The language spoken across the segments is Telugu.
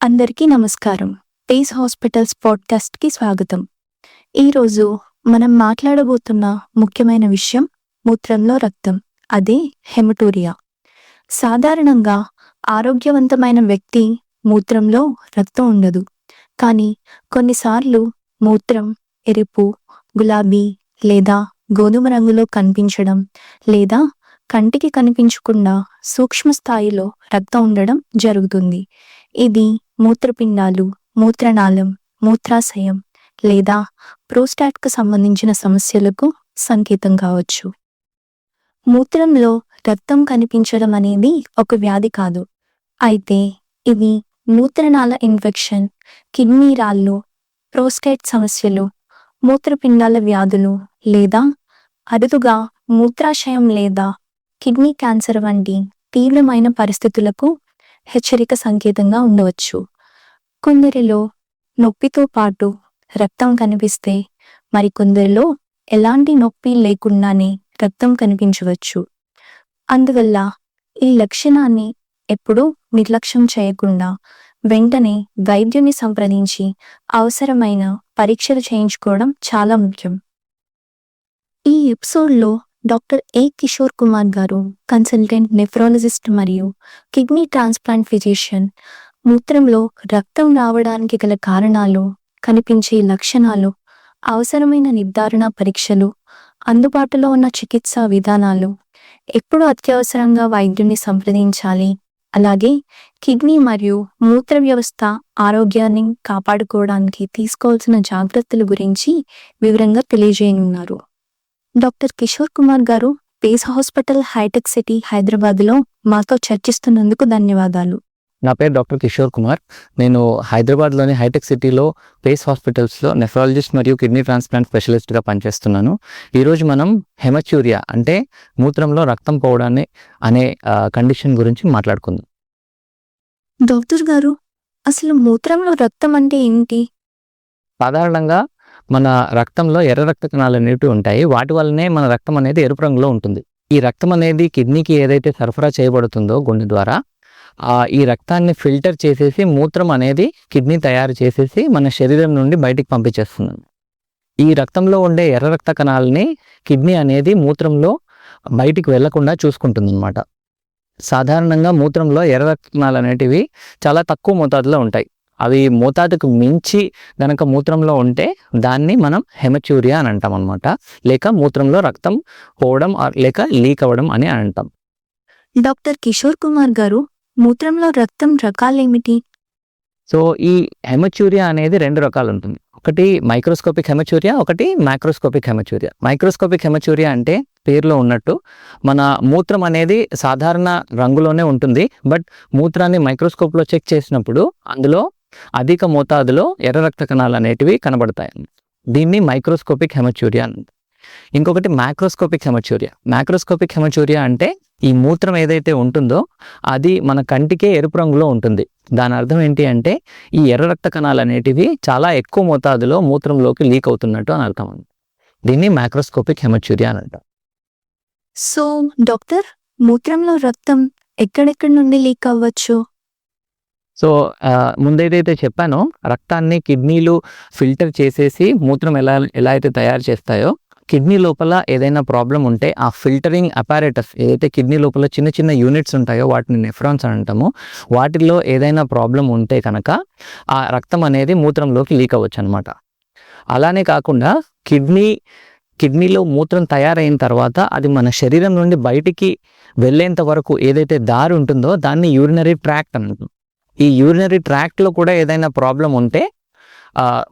అందరికీ నమస్కారం. పేస్ హాస్పిటల్స్ పాడ్కాస్ట్‌కి స్వాగతం. ఈరోజు మనం మాట్లాడబోతున్న ముఖ్యమైన విషయం మూత్రంలో రక్తం. అదే హెమటూరియా. సాధారణంగా ఆరోగ్యవంతమైన వ్యక్తి మూత్రంలో రక్తం ఉండదు. కానీ కొన్నిసార్లు మూత్రం ఎరుపు, గులాబీ లేదా గోధుమ రంగులో కనిపించడం లేదా కంటికి కనిపించకుండా సూక్ష్మ స్థాయిలో రక్తం ఉండడం జరుగుతుంది. ఇది మూత్రపిండాలు, మూత్రనాళం, మూత్రాశయం లేదా ప్రోస్టాట్కు సంబంధించిన సమస్యలకు సంకేతం కావచ్చు. మూత్రంలో రక్తం కనిపించడం అనేది ఒక వ్యాధి కాదు. అయితే ఇది మూత్రనాళ ఇన్ఫెక్షన్, కిడ్నీ రాళ్ళు, ప్రోస్టేట్ సమస్యలు, మూత్రపిండాల వ్యాధులు లేదా అరుదుగా మూత్రాశయం లేదా కిడ్నీ క్యాన్సర్ వంటి తీవ్రమైన పరిస్థితులకు హెచ్చరిక సంకేతంగా ఉండవచ్చు. కొందరిలో నొప్పితో పాటు రక్తం కనిపిస్తే మరికొందరిలో ఎలాంటి నొప్పి లేకుండానే రక్తం కనిపించవచ్చు. అందువల్ల ఈ లక్షణాన్ని ఎప్పుడూ నిర్లక్ష్యం చేయకుండా వెంటనే వైద్యుని సంప్రదించి అవసరమైన పరీక్షలు చేయించుకోవడం చాలా ముఖ్యం. ఈ ఎపిసోడ్లో డాక్టర్ ఏ. కిషోర్ కుమార్ గారు, కన్సల్టెంట్ నెఫ్రాలజిస్ట్ మరియు కిడ్నీ ట్రాన్స్ప్లాంట్ ఫిజిషియన్, మూత్రంలో రక్తం రావడానికి గల కారణాలు, కనిపించే లక్షణాలు, అవసరమైన నిర్ధారణ పరీక్షలు, అందుబాటులో ఉన్న చికిత్సా విధానాలు, ఎప్పుడు అత్యవసరంగా వైద్యుని సంప్రదించాలి, అలాగే కిడ్నీ మరియు మూత్ర వ్యవస్థ ఆరోగ్యాన్ని కాపాడుకోవడానికి తీసుకోవాల్సిన జాగ్రత్తల గురించి వివరంగా తెలియజేయనున్నారు. డాక్టర్ కిషోర్ కుమార్ గారు, పేస్ హాస్పిటల్, హైటెక్ సిటీ, హైదరాబాద్లో మాతో చర్చిస్తున్నందుకు ధన్యవాదాలు. నా పేరు డాక్టర్ కిషోర్ కుమార్. నేను హైదరాబాద్లోని హైటెక్ సిటీలో పేస్ హాస్పిటల్స్లో నెఫ్రాలజిస్ట్ మరియు కిడ్నీ ట్రాన్స్ప్లాంట్ స్పెషలిస్ట్గా పనిచేస్తున్నాను. ఈరోజు మనం హెమచ్యూరియా అంటే మూత్రంలో రక్తం పోవడాన్ని అనే కండిషన్ గురించి మాట్లాడుకుందాం. డాక్టర్ గారు, అసలు మూత్రంలో రక్తం అంటే ఏంటి? సాధారణంగా మన రక్తంలో ఎర్ర రక్త కణాలు అనేవి ఉంటాయి. వాటి వల్లనే మన రక్తం అనేది ఎరుపు రంగులో ఉంటుంది. ఈ రక్తం అనేది కిడ్నీకి ఏదైతే సరఫరా చేయబడుతుందో గుండె ద్వారా, ఈ రక్తాన్ని ఫిల్టర్ చేసేసి మూత్రం అనేది కిడ్నీ తయారు చేసేసి మన శరీరం నుండి బయటికి పంపించేస్తుంది. ఈ రక్తంలో ఉండే ఎర్ర రక్త కణాలని కిడ్నీ అనేది మూత్రంలో బయటికి వెళ్లకుండా చూసుకుంటుంది అన్నమాట. సాధారణంగా మూత్రంలో ఎర్ర రక్త కణాలు అనేటివి చాలా తక్కువ మోతాదులో ఉంటాయి. అవి మోతాదుకు మించి గనక మూత్రంలో ఉంటే దాన్ని మనం హెమచ్యూరియా అని అంటాం అనమాట. లేక మూత్రంలో రక్తం పోవడం లేక లీక్ అవ్వడం అని అంటాం. డాక్టర్ కిషోర్ కుమార్ గారు, మూత్రంలో రక్తం రకాలేమిటి? సో ఈ హెమచ్యూరియా అనేది రెండు రకాలు ఉంటుంది. ఒకటి మైక్రోస్కోపిక్ హెమచ్యూరియా, ఒకటి మైక్రోస్కోపిక్ హెమచ్యూరియా. మైక్రోస్కోపిక్ హెమచ్యూరియా అంటే పేరులో ఉన్నట్టు మన మూత్రం అనేది సాధారణ రంగులోనే ఉంటుంది. బట్ మూత్రాన్ని మైక్రోస్కోప్లో చెక్ చేసినప్పుడు అందులో అధిక మోతాదులో ఎర్ర రక్త కణాలు అనేటివి కనబడతాయి. దీన్ని మైక్రోస్కోపిక్ హెమచ్యూరియా అంటారు. ఇంకొకటి మ్యాక్రోస్కోపిక్ హెమచ్యూరియా. మ్యాక్రోస్కోపిక్ హెమచ్యూరియా అంటే ఈ మూత్రం ఏదైతే ఉంటుందో అది మన కంటికే ఎరుపు రంగులో ఉంటుంది. దాని అర్థం ఏంటి అంటే ఈ ఎర్ర రక్త కణాలు అనేటివి చాలా ఎక్కువ మోతాదులో మూత్రంలోకి లీక్ అవుతున్నట్టు అని అర్థం. దీన్ని మ్యాక్రోస్కోపిక్ హెమచ్యూరియా అని అంటాం. సో డాక్టర్, మూత్రంలో రక్తం ఎక్కడెక్కడి నుండి లీక్ అవ్వచ్చు? సో ముందేదైతే చెప్పానో రక్తాన్ని కిడ్నీలు ఫిల్టర్ చేసేసి మూత్రం ఎలా అయితే తయారు చేస్తాయో, కిడ్నీ లోపల ఏదైనా ప్రాబ్లం ఉంటే ఆ ఫిల్టరింగ్ అపారేటస్ ఏదైతే కిడ్నీ లోపల చిన్న చిన్న యూనిట్స్ ఉంటాయో వాటిని నెఫ్రాన్స్ అని అంటాము. వాటిల్లో ఏదైనా ప్రాబ్లం ఉంటే కనుక ఆ రక్తం అనేది మూత్రంలోకి లీక్ అవ్వచ్చు అనమాట. అలానే కాకుండా కిడ్నీలో మూత్రం తయారైన తర్వాత అది మన శరీరం నుండి బయటికి వెళ్ళేంత వరకు ఏదైతే దారి ఉంటుందో దాన్ని యూరినరీ ట్రాక్ట్ అంటాం. ఈ యూరినరీ ట్రాక్ట్లో కూడా ఏదైనా ప్రాబ్లం ఉంటే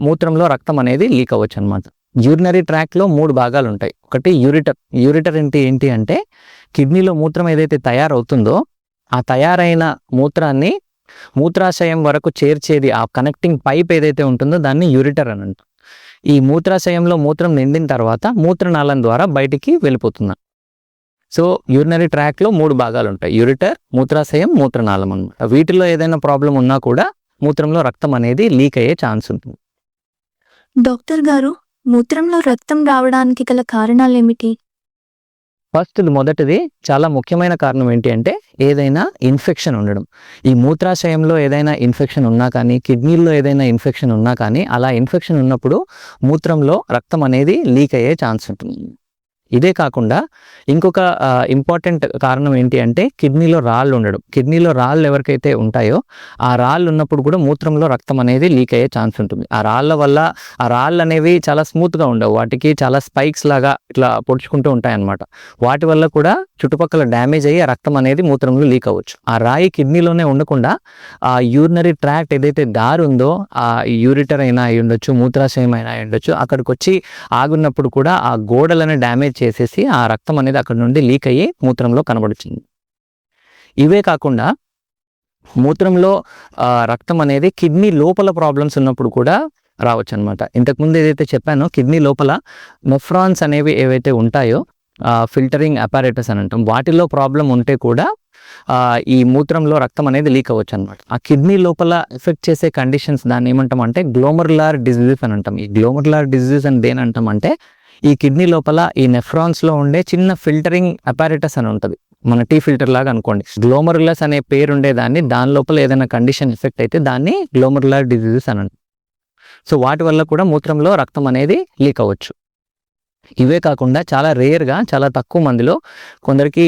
మూత్రంలో రక్తం అనేది లీక్ అవ్వచ్చు అనమాట. యూరినరీ ట్రాక్ట్లో 3 భాగాలు ఉంటాయి. ఒకటి యూరిటర్ ఏంటి అంటే కిడ్నీలో మూత్రం ఏదైతే తయారవుతుందో ఆ తయారైన మూత్రాన్ని మూత్రాశయం వరకు చేర్చేది ఆ కనెక్టింగ్ పైప్ ఏదైతే ఉంటుందో దాన్ని యూరిటర్ అని అంటాం. ఈ మూత్రాశయంలో మూత్రం నిండిన తర్వాత మూత్రనాళం ద్వారా బయటికి వెళ్ళిపోతుంది. సో యూరినరీ ట్రాక్లో 3 భాగాలు ఉంటాయి: యూరిటర్, మూత్రాశయం, మూత్రనాళం అన్నమాట. వీటిలో ఏదైనా ప్రాబ్లం ఉన్నా కూడా మూత్రంలో రక్తం అనేది లీక్ అయ్యే ఛాన్స్ ఉంటుంది. డాక్టర్ గారు, మూత్రంలో రక్తం రావడానికి గల కారణాలేమిటి? మొదటిది చాలా ముఖ్యమైన కారణం ఏంటి అంటే ఏదైనా ఇన్ఫెక్షన్ ఉండడం. ఈ మూత్రాశయంలో ఏదైనా ఇన్ఫెక్షన్ ఉన్నా కానీ, కిడ్నీల్లో ఏదైనా ఇన్ఫెక్షన్ ఉన్నా కానీ, అలా ఇన్ఫెక్షన్ ఉన్నప్పుడు మూత్రంలో రక్తం అనేది లీక్ అయ్యే ఛాన్స్ ఉంటుంది. ఇదే కాకుండా ఇంకొక ఇంపార్టెంట్ కారణం ఏంటి అంటే కిడ్నీలో రాళ్ళు ఉండడం. కిడ్నీలో రాళ్ళు ఎవరికైతే ఉంటాయో ఆ రాళ్ళు ఉన్నప్పుడు కూడా మూత్రంలో రక్తం అనేది లీక్ అయ్యే ఛాన్స్ ఉంటుంది. ఆ రాళ్ళ వల్ల ఆ రాళ్ళు అనేవి చాలా స్మూత్గా ఉండవు, వాటికి చాలా స్పైక్స్ లాగా ఇట్లా పొడుచుకుంటూ ఉంటాయన్నమాట. వాటి వల్ల కూడా చుట్టుపక్కల డ్యామేజ్ అయ్యి ఆ రక్తం అనేది మూత్రంలో లీక్ అవ్వచ్చు. ఆ రాయి కిడ్నీలోనే ఉండకుండా ఆ యూరినరీ ట్రాక్ట్ ఏదైతే దారి ఉందో, ఆ యూరిటర్ అయినా అయి ఉండొచ్చు, మూత్రాశయం అయినా అయి ఉండొచ్చు, అక్కడికి వచ్చి ఆగున్నప్పుడు కూడా ఆ గోడలను డ్యామేజ్ చేసేసి ఆ రక్తం అనేది అక్కడ నుండి లీక్ అయ్యి మూత్రంలో కనబడుతుంది. ఇవే కాకుండా మూత్రంలో రక్తం అనేది కిడ్నీ లోపల ప్రాబ్లమ్స్ ఉన్నప్పుడు కూడా రావచ్చు అనమాట. ఇంతకుముందు ఏదైతే చెప్పానో కిడ్నీ లోపల నెఫ్రాన్స్ అనేవి ఏవైతే ఉంటాయో ఫిల్టరింగ్ అపారేటస్ అని అంటాం, వాటిలో ప్రాబ్లం ఉంటే కూడా ఈ మూత్రంలో రక్తం అనేది లీక్ అవ్వచ్చు అనమాట. ఆ కిడ్నీ లోపల ఎఫెక్ట్ చేసే కండిషన్స్ దాన్ని ఏమంటాం అంటే గ్లోమరులార్ డిజీజ్ అని అంటాం. ఈ గ్లోమరులార్ డిజీజ్ అని దేని అంటాం అంటే ఈ కిడ్నీ లోపల ఈ నెఫ్రాన్స్లో ఉండే చిన్న ఫిల్టరింగ్ అపారేటస్ అని ఉంటుంది, మన టీ ఫిల్టర్ లాగా అనుకోండి. గ్లోమరులస్ అనే పేరు ఉండేదాన్ని, దాని లోపల ఏదైనా కండిషన్ ఎఫెక్ట్ అయితే దాన్ని గ్లోమరులార్ డిజీజెస్ అని అంటాం. సో వాటి వల్ల కూడా మూత్రంలో రక్తం అనేది లీక్ అవ్వచ్చు. ఇవే కాకుండా చాలా రేర్గా, చాలా తక్కువ మందిలో కొందరికి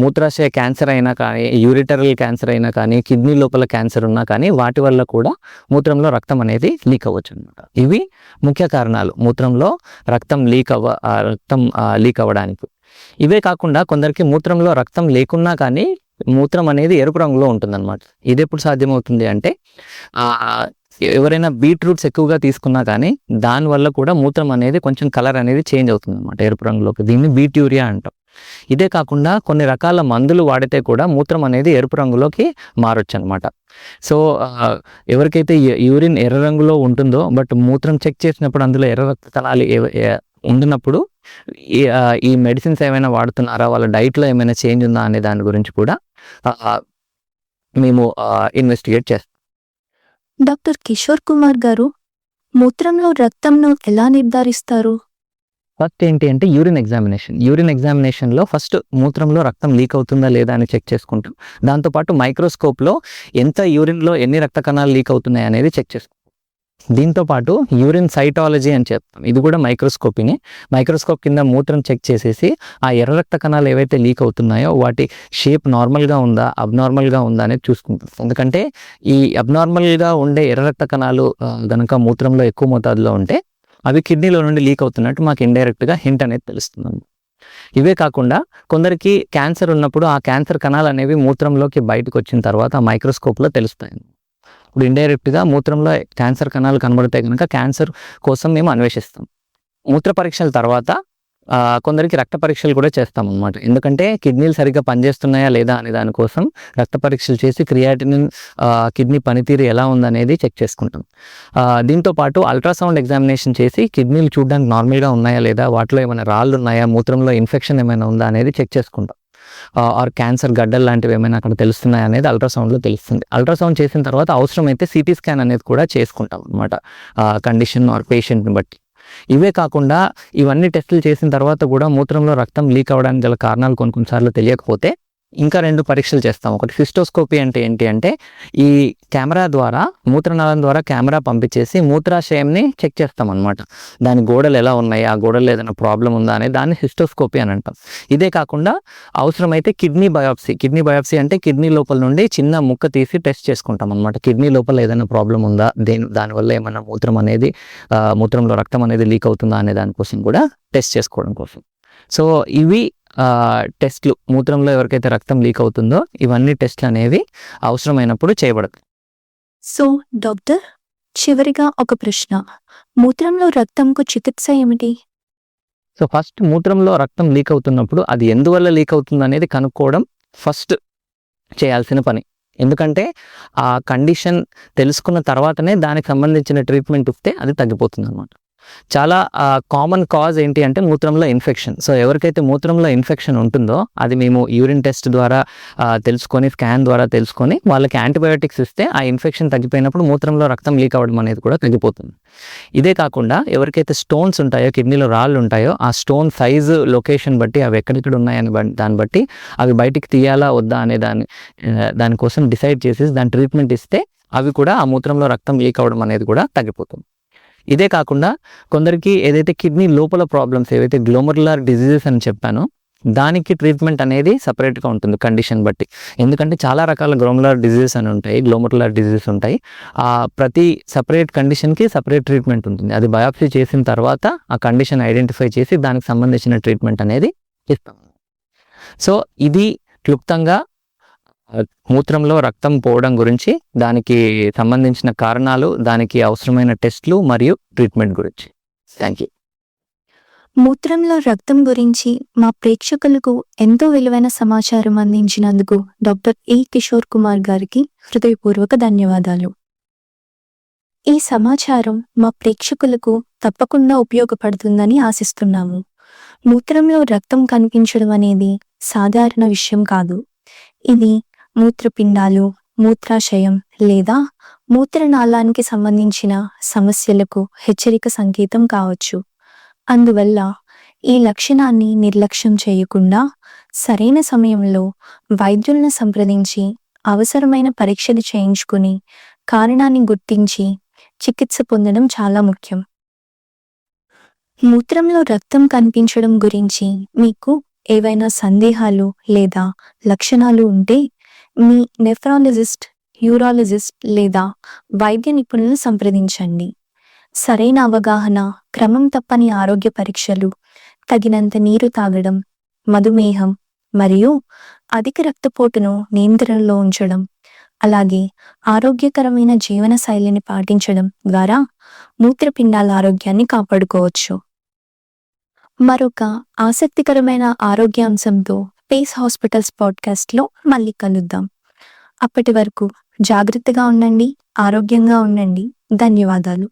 మూత్రాశయ క్యాన్సర్ అయినా కానీ, యూరిటరల్ క్యాన్సర్ అయినా కానీ, కిడ్నీ లోపల క్యాన్సర్ ఉన్నా కానీ వాటి వల్ల కూడా మూత్రంలో రక్తం అనేది లీక్ అవ్వచ్చు అనమాట. ఇవి ముఖ్య కారణాలు మూత్రంలో రక్తం లీక్ అవ్వడానికి. ఇవే కాకుండా కొందరికి మూత్రంలో రక్తం లేకున్నా కానీ మూత్రం అనేది ఎరుపు రంగులో ఉంటుందన్నమాట. ఇది ఎప్పుడు సాధ్యమవుతుంది అంటే ఎవరైనా బీట్రూట్స్ ఎక్కువగా తీసుకున్నా కానీ దానివల్ల కూడా మూత్రం అనేది కొంచెం కలర్ అనేది చేంజ్ అవుతుంది అనమాట, ఎరుపు రంగులోకి. దీన్ని బీట్యూరియా అంటాం. ఇదే కాకుండా కొన్ని రకాల మందులు వాడితే కూడా మూత్రం అనేది ఎరుపు రంగులోకి మారొచ్చు అనమాట. సో ఎవరికైతే యూరిన్ ఎర్ర రంగులో ఉంటుందో బట్ మూత్రం చెక్ చేసినప్పుడు అందులో ఎర్ర రక్త కణాలు ఉండినప్పుడు ఈ మెడిసిన్స్ ఏమైనా వాడుతున్నారా, వాళ్ళ డైట్లో ఏమైనా చేంజ్ ఉందా అనే దాని గురించి కూడా మేము ఇన్వెస్టిగేట్ చేస్తాం. డాక్టర్ కిషోర్ కుమార్ గారు, మూత్రంలో రక్తంను ఎలా నిర్ధారిస్తారు? ఫస్ట్ ఏంటి అంటే యూరిన్ ఎగ్జామినేషన్లో ఫస్ట్ మూత్రంలో రక్తం లీక్ అవుతుందా లేదా అని చెక్ చేసుకుంటాం. దాంతోపాటు మైక్రోస్కోప్లో ఎంత యూరిన్లో ఎన్ని రక్త కణాలు లీక్ అవుతున్నాయి అనేది చెక్ చేసుకుంటాం. దీంతోపాటు యూరిన్ సైటాలజీ అని చెప్తాం, ఇది కూడా మైక్రోస్కోపీనే. మైక్రోస్కోప్ కింద మూత్రం చెక్ చేసేసి ఆ ఎర్ర రక్త కణాలు ఏవైతే లీక్ అవుతున్నాయో వాటి షేప్ నార్మల్గా ఉందా, అబ్నార్మల్గా ఉందా అనేది చూసుకుంటాం. ఎందుకంటే ఈ అబ్నార్మల్గా ఉండే ఎర్ర రక్త కణాలు కనుక మూత్రంలో ఎక్కువ మోతాదులో ఉంటే అవి కిడ్నీలో నుండి లీక్ అవుతున్నట్టు మాకు ఇండైరెక్ట్గా హింట్ అనేది తెలుస్తుంది. ఇవే కాకుండా కొందరికి క్యాన్సర్ ఉన్నప్పుడు ఆ క్యాన్సర్ కణాలు అనేవి మూత్రంలోకి బయటకు వచ్చిన తర్వాత ఆ మైక్రోస్కోప్లో తెలుస్తాయి. ఇప్పుడు ఇండైరెక్ట్గా మూత్రంలో క్యాన్సర్ కణాలు కనబడితే కనుక క్యాన్సర్ కోసం మేము అన్వేషిస్తాం. మూత్ర పరీక్షల తర్వాత కొందరికి రక్త పరీక్షలు కూడా చేస్తాం అన్నమాట. ఎందుకంటే కిడ్నీలు సరిగ్గా పనిచేస్తున్నాయా లేదా అనే దానికోసం రక్త పరీక్షలు చేసి క్రియాటినిన్ కిడ్నీ పనితీరు ఎలా ఉందనేది చెక్ చేసుకుంటాం. దీంతోపాటు అల్ట్రాసౌండ్ ఎగ్జామినేషన్ చేసి కిడ్నీలు చూడడానికి నార్మల్గా ఉన్నాయా లేదా, వాటిలో ఏమైనా రాళ్ళు ఉన్నాయా, మూత్రంలో ఇన్ఫెక్షన్ ఏమైనా ఉందా అనేది చెక్ చేసుకుంటాం. ఆర్ క్యాన్సర్ గడ్డలు లాంటివి ఏమైనా అక్కడ తెలుస్తున్నాయి అనేది అల్ట్రాసౌండ్లో తెలుస్తుంది. అల్ట్రాసౌండ్ చేసిన తర్వాత అవసరమైతే సిటీ స్కాన్ అనేది కూడా చేసుకుంటాం అనమాట, కండిషన్ ఆర్ పేషెంట్ని బట్టి. ఇవే కాకుండా ఇవన్నీ టెస్టులు చేసిన తర్వాత కూడా మూత్రంలో రక్తం లీక్ అవ్వడానికి గల కారణాలు కొన్నిసార్లు తెలియకపోతే ఇంకా 2 పరీక్షలు చేస్తాం. ఒకటి సిస్టోస్కోపీ అంటే ఏంటి అంటే ఈ కెమెరా ద్వారా, మూత్రనాళం ద్వారా కెమెరా పంపించేసి మూత్రాశయంని చెక్ చేస్తాం అనమాట. దాని గోడలు ఎలా ఉన్నాయి, ఆ గోడల్లో ఏదైనా ప్రాబ్లం ఉందా అనేది దాన్ని సిస్టోస్కోపీ అని అంటాం. ఇదే కాకుండా అవసరమైతే కిడ్నీ బయాప్సీ అంటే కిడ్నీ లోపల నుండి చిన్న ముక్క తీసి టెస్ట్ చేసుకుంటాం అనమాట. కిడ్నీ లోపల ఏదైనా ప్రాబ్లం ఉందా, దానివల్ల ఏమైనా మూత్రంలో రక్తం అనేది లీక్ అవుతుందా అనే దానికోసం కూడా టెస్ట్ చేసుకోవడం కోసం. సో ఇవి టెస్ట్లు, మూత్రంలో ఎవరికైతే రక్తం లీక్ అవుతుందో ఇవన్నీ టెస్ట్లు అనేవి అవసరమైనప్పుడు చేయబడతాయి. సో డాక్టర్, చివరిగా ఒక ప్రశ్న, మూత్రంలో రక్తంకు చికిత్స ఏమిటి? సో ఫస్ట్ మూత్రంలో రక్తం లీక్ అవుతున్నప్పుడు అది ఎందువల్ల లీక్ అవుతుంది అనేది కనుక్కోవడం ఫస్ట్ చేయాల్సిన పని. ఎందుకంటే ఆ కండిషన్ తెలుసుకున్న తర్వాతనే దానికి సంబంధించిన ట్రీట్మెంట్ ఇస్తే అది తగ్గిపోతుంది అనమాట. చాలా కామన్ కాజ్ ఏంటి అంటే మూత్రంలో ఇన్ఫెక్షన్. సో ఎవరికైతే మూత్రంలో ఇన్ఫెక్షన్ ఉంటుందో అది మేము యూరిన్ టెస్ట్ ద్వారా తెలుసుకొని, స్కాన్ ద్వారా తెలుసుకొని వాళ్ళకి యాంటీబయోటిక్స్ ఇస్తే ఆ ఇన్ఫెక్షన్ తగ్గిపోయినప్పుడు మూత్రంలో రక్తం లీక్ అవ్వడం అనేది కూడా తగ్గిపోతుంది. ఇదే కాకుండా ఎవరికైతే స్టోన్స్ ఉంటాయో, కిడ్నీలో రాళ్ళు ఉంటాయో, ఆ స్టోన్ సైజు, లొకేషన్ బట్టి అవి ఎక్కడెక్కడ ఉన్నాయని దాన్ని బట్టి అవి బయటికి తీయాలా వద్దా అనే దానికోసం డిసైడ్ చేసేసి దాని ట్రీట్మెంట్ ఇస్తే అవి కూడా ఆ మూత్రంలో రక్తం లీక్ అవ్వడం అనేది కూడా తగ్గిపోతుంది. ఇదే కాకుండా కొందరికి ఏదైతే కిడ్నీ లోపల ప్రాబ్లమ్స్ ఏవైతే గ్లోమరులర్ డిజీజెస్ అని చెప్పానో దానికి ట్రీట్మెంట్ అనేది సపరేట్గా ఉంటుంది కండిషన్ బట్టి. ఎందుకంటే చాలా రకాల గ్లోమరులర్ డిజీజెస్ అని ఉంటాయి, గ్లోమరులర్ డిజీజెస్ ఉంటాయి. ప్రతి సపరేట్ కండిషన్కి సపరేట్ ట్రీట్మెంట్ ఉంటుంది. అది బయాప్సీ చేసిన తర్వాత ఆ కండిషన్ ఐడెంటిఫై చేసి దానికి సంబంధించిన ట్రీట్మెంట్ అనేది ఇస్తాం. సో ఇది క్లుప్తంగా మూత్రంలో రక్తం పోవడం గురించి, దానికి సంబంధించిన కారణాలు, దానికి అవసరమైన టెస్ట్లు మరియు ట్రీట్మెంట్ గురించి. Thank you. మూత్రంలో రక్తం గురించి మా ప్రేక్షకులకు ఎంతో విలువైన సమాచారం అందించినందుకు డాక్టర్ ఏ కిషోర్ కుమార్ గారికి హృదయపూర్వక ధన్యవాదాలు. ఈ సమాచారం మా ప్రేక్షకులకు తప్పకుండా ఉపయోగపడుతుందని ఆశిస్తున్నాము. మూత్రంలో రక్తం కనిపించడం అనేది సాధారణ విషయం కాదు. ఇది మూత్రపిండాలు, మూత్రాశయం లేదా మూత్రనాళానికి సంబంధించిన సమస్యలకు హెచ్చరిక సంకేతం కావచ్చు. అందువల్ల ఈ లక్షణాన్ని నిర్లక్ష్యం చేయకుండా సరైన సమయంలో వైద్యులను సంప్రదించి అవసరమైన పరీక్షలు చేయించుకుని కారణాన్ని గుర్తించి చికిత్స పొందడం చాలా ముఖ్యం. మూత్రంలో రక్తం కనిపించడం గురించి మీకు ఏవైనా సందేహాలు లేదా లక్షణాలు ఉంటే మీ నెఫ్రాలజిస్ట్, యూరాలజిస్ట్ లేదా వైద్య నిపుణులను సంప్రదించండి. సరైన అవగాహన, క్రమం తప్పని ఆరోగ్య పరీక్షలు, తగినంత నీరు తాగడం, మధుమేహం మరియు అధిక రక్తపోటును నియంత్రణలో ఉంచడం, అలాగే ఆరోగ్యకరమైన జీవన శైలిని పాటించడం ద్వారా మూత్రపిండాల ఆరోగ్యాన్ని కాపాడుకోవచ్చు. మరొక ఆసక్తికరమైన ఆరోగ్యాంశంతో పేస్ హాస్పిటల్స్ పాడ్కాస్ట్లో మళ్ళీ కలుద్దాం. అప్పటి వరకు జాగ్రత్తగా ఉండండి, ఆరోగ్యంగా ఉండండి. ధన్యవాదాలు.